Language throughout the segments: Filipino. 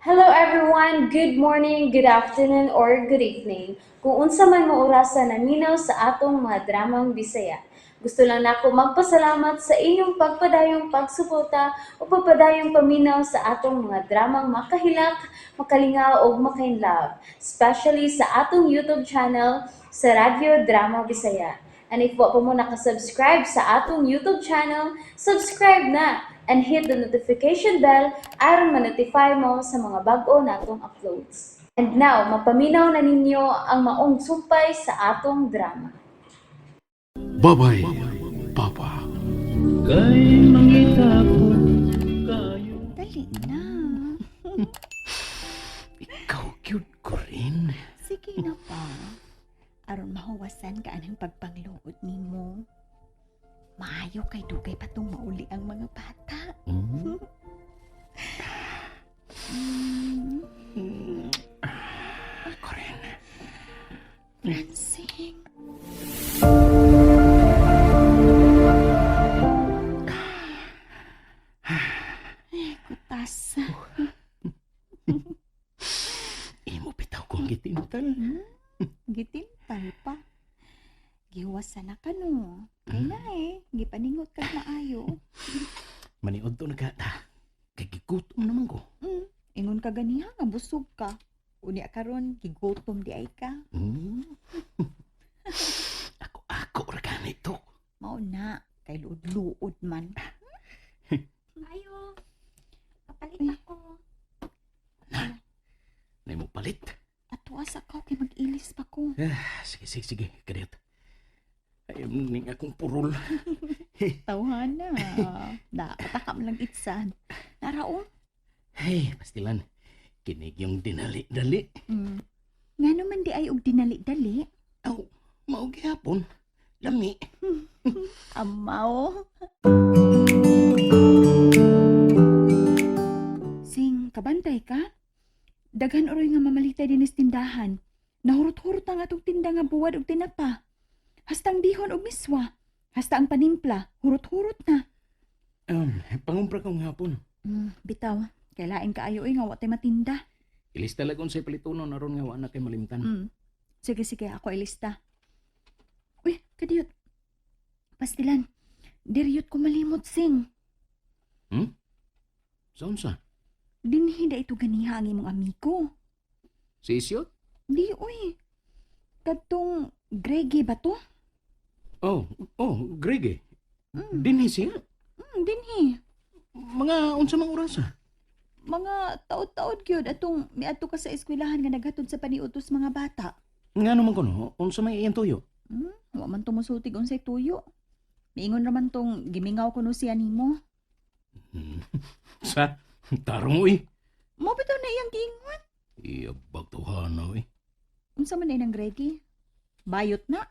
Hello everyone, good morning, good afternoon, or good evening. Kung unsa man mo orasan naminaw sa atong mga dramang Bisaya. Gusto lang nako magpasalamat sa inyong pagpadayong pagsuporta o pagpadayong paminaw sa atong mga dramang makahilak, makalingaw o makainlove, especially sa atong YouTube channel sa Radyo Drama Bisaya. And if wa pa mo nakasubscribe sa atong YouTube channel, subscribe na and hit the notification bell aron ma-notify mo sa mga bag-o natong uploads. And now, mapaminaw na ninyo ang maong sumpay sa atong drama. Babay, Papa. Kay mangitapon kayo. Dali na. Ikaw cute ko rin. Sige na pa. Aron mahuwasan ka anang pagpangluod nimo. Maayo kay dugay pa tong mauli ang mga bata. Mm. Mm. Ako rin. Francine. Kutas. Imo bitaw kong gitintal. Gitimpal pa. Gihuwasan na ka no. Kaya na gipaningot ka maayo. Maniod to nagata. Kay gigutom naman ko. Ingon ka ganiha nga busog ka. Unya karon gigutom di ay ka. Mm. Ako ra ganito. Mao na kay luod-luod man. Ayo. Kapalit ako. Nay mo palit. Atuas ako kay mag-ilis pa ko. Sige. Kadiyot. Ayaw ning akong purol. Tawhana. Patakam lang itsan. Naraon. Hey, pastilan. Kinig yung dinali-dali. Nga naman di ay og dinali-dali. Aw, mao gihapon. Lami. Amaw. Sing, kabantay ka? Daghan oroy nga mamalitay din is tindahan. Nahurot-hurot ang atong tinda nga buwad og tinapa. Hastang dihon og miswa. Hasta ang panimpla, hurot-hurot na. Pangumpra kong hapon. Bitaw, kailain ka ayo nga watay matinda. Ilis talagon sa palituno na ron nga wa na kay malimtan. Sige, ako ilista. Uy, kadiyot. Pastilan, diriyot ko malimot sing. Saan sa? Dinhi da ito ganiha ang imong amigo. Si Isyot? Di, uy. Katong Greggy ba to? Oh, Greg eh. Mm. Dinhi siya. Dinhi. Mga unsa mang orasa. Mga taod-taod gyud atong miadto ka sa eskwelahan nga naghatod sa paniutos mga bata. Nga naman ko no, unsa may iyang tuyo. Wa man to mosultig unsay tuyo. Miingon naman tong gimingaw ko no siya nimo. Sa tarong uy. Mo bitaw na iyang giingon. Iyabag tuhanaw eh. Unsa man nang Greggy? Bayot na.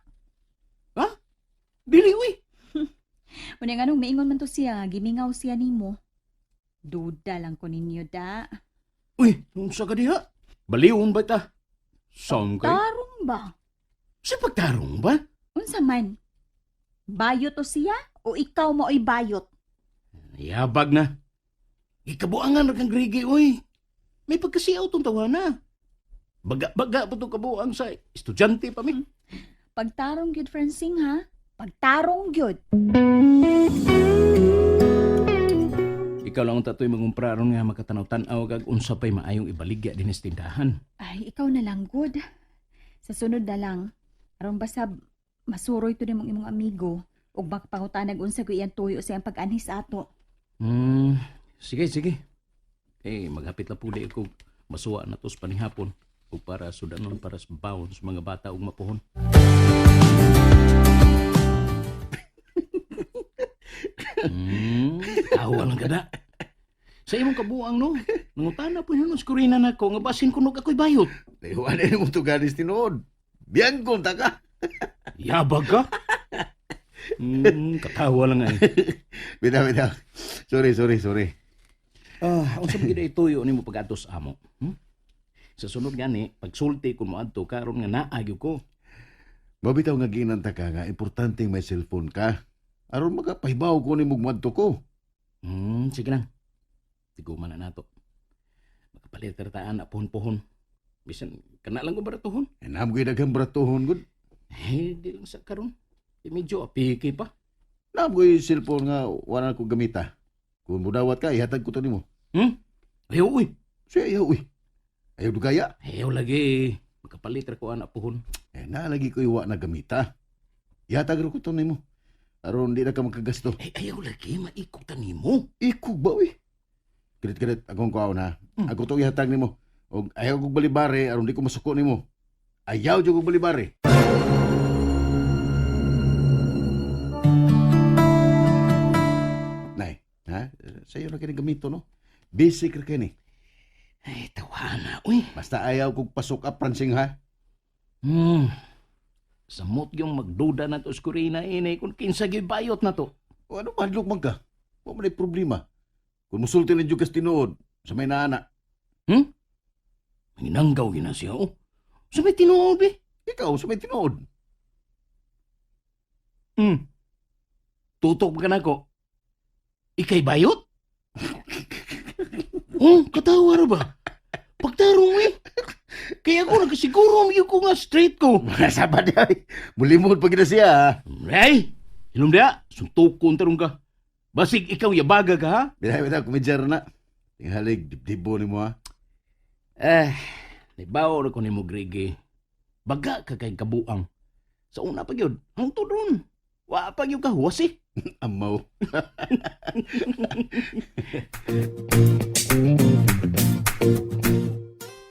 Dili uy. Unya nga nung miingon man to siya nga gimingaw siya nimo. Duda lang ko ninyo da. Uy, unsa ka diha? Baliwon ba ta? Saan kay? Tarong ba? Si pagtarong ba? Unsa man? Bayot to siya o ikaw mo ay bayot? Yabag na. Ikabuangan ra kang Gregi uy. May pagkasiyaw tong tawana. Baga pa itong kabuang sa estudyante pa mi. Pagtarong gyud Francine ha? Pagtarong gyud. Ikaw lang ang tatoy magumpraron nga makatanaw-tanaw kag unsa pay maayong ibaligya din sa tindahan. Ay, ikaw na lang good. Sa sunod na lang, aron basab masuroy to nimong imong amigo ug makpangutanag unsa ko iyang tuyo sa iyang pag-anhis ato. Sige. Maghapit la puli ako masuwa na tos panihapon ug para sudanon para sa bawon sa mga bata ug mapuhon. Tawa lang kada. Sa imong kabuang no, nangutana po yun sa kurina na ko nga basin kunog ako'y bayot. Iwan na mo ito ganis tinood. Biyan kong taka. Yabag ka? Katawa lang ay. Bitaw. Sorry. Unsa man gid ituyo nimo pag-atos amo? Sa sunod gani, pagsulti kun moadto karon nga naagyo ko. Mabitaw nga ginanta ka nga importante may cellphone ka. Aron makapahibaw ko ni mugmadto ko. Sige lang. Tiguman na nato. Palit tartaan na pohon-pohon. Bisan, kana lang ko baratuhon. Nam ko'y daghang bratuhon, good. Di lang sa karon. Medyo apiki pa. Nam ko'y cellphone nga, wala ko gamita. Kung mudawat ka, ihatag ko to nimo. Ayaw, uy. Siya, ayaw, uy. Ayaw dugaya. Ayaw lagi. Magkapalit ra ko anak pohon. Nalagi ko iwa na gamita. Ihatag ko to nimo. Aron di na ka magkagasto. Ayaw lagi. Maikot ka nimo. Ikog ba, uy? Kirit-kirit, akong kuhaw na. Ako to ihatag nimo. O ayaw kong balibare, aron di ko masuko nimo. Ayaw dyan kong balibare. Nay, ha? Sa'yo na kinigamito, no? Basic ra kini. Ay, tawana, uy. Basta ayaw kong pasok up, Pransing, ha? Samot yung magduda na to skurina inay kung kinsa gyud bayot na to. O ano, madlok man ka? Wa man ay problema. Kung musulti na dyan kas tinuod, sa may naana. Manginanggaw gina siya, oh. Sa may tinuod, eh. Ikaw, sa may tinuod. Tutok ka na ko. Ikay bayot? Katawa ra ba? Pagtarong, eh. Kaya ako nakasiguro ang ko nga straight ko. Sabad ay. Bulimod pag na siya, ha? Ay, ilong dia, suntok ko tarong ka. Basig ikaw yabaga ka, ha? Bida, kumidyar na. Tinghalig, dibdibo ni mo, ha? Libaw na ko ni mo, Gregi. Baga ka kay kabuang. Sa una pa yun, ang tudon. Wa pa yun kahuwas, eh. Amaw.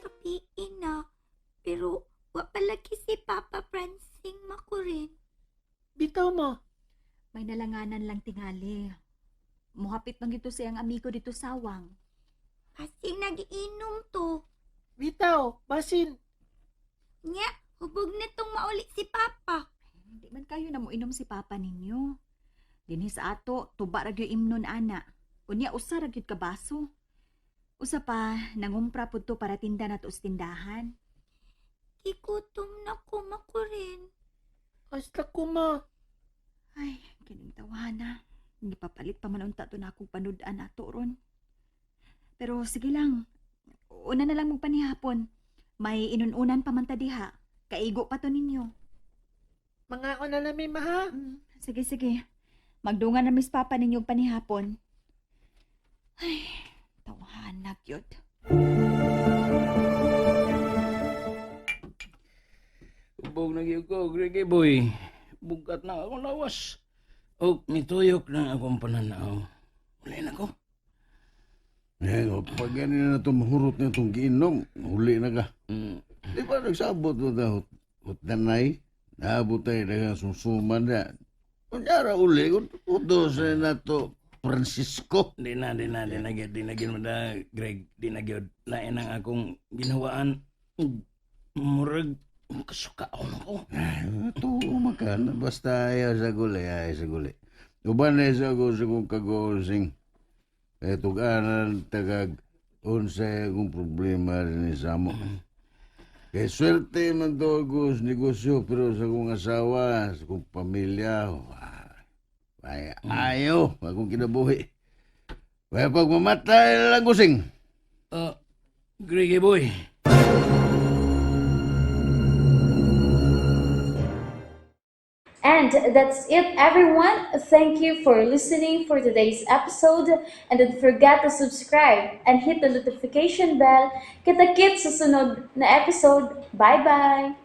Kapiin na. Pero wa palagi si Papa Pransing makurin. Bitaw mo. May nalanganan lang tingali. Muhapit bang ito siyang amigo dito sawang. Kasi nagiinom to. Bitaw, basin. Nya, hubog na tong mauli si Papa. Hindi man kayo na mo inom si papa ninyo. Dinhi sa ato, tuba ra gyud imnon ana. Unya usa ra gyud ka baso. Usa pa nangumpra pud to para tinda nato sa tindahan. Gigutom na ko makurin. Hasta ko ma. Ay, kining tawana. Gipapalit pa man unta to na akong panud-an ato ron. Pero sige lang. Una na lang magpanihapon. May inununan pa man ta diha. Kaigo pa to ninyo. Mga na namin maha. Sige, sige. Magdungan na mis papa ninyong panihapon. Ay, tawahanak yun. Ubog na gyud ko, Gregi boy. Bugat na ako lawas. O, mituyok na akong pananaw. Uli na ko. Pag ganyan na itong mahurot na itong giinom, huli na ka. Di ba nagsabot mo na hutdanay? Naabot tayo na susuman na. Kunyara uli, utos na to Francisco. Di na gyud mo da, Greg. Di na gyud. Lain ang akong ginawaan. Murag, kasukaon ako. Ito, makan. Basta ayaw sa guli. Uban na sa kong kagosing. Eto kanan tagag unsay akong problema rin sa mo. Kaya swerte man to ako sa negosyo, pero sa akong asawa, sa akong pamilya, ayaw, akong kinabuhi. Kaya pag mamatay lang kusing. Gregi boy. And that's it, everyone. Thank you for listening for today's episode. And don't forget to subscribe and hit the notification bell. Kita-kits sa sunod na episode. Bye-bye!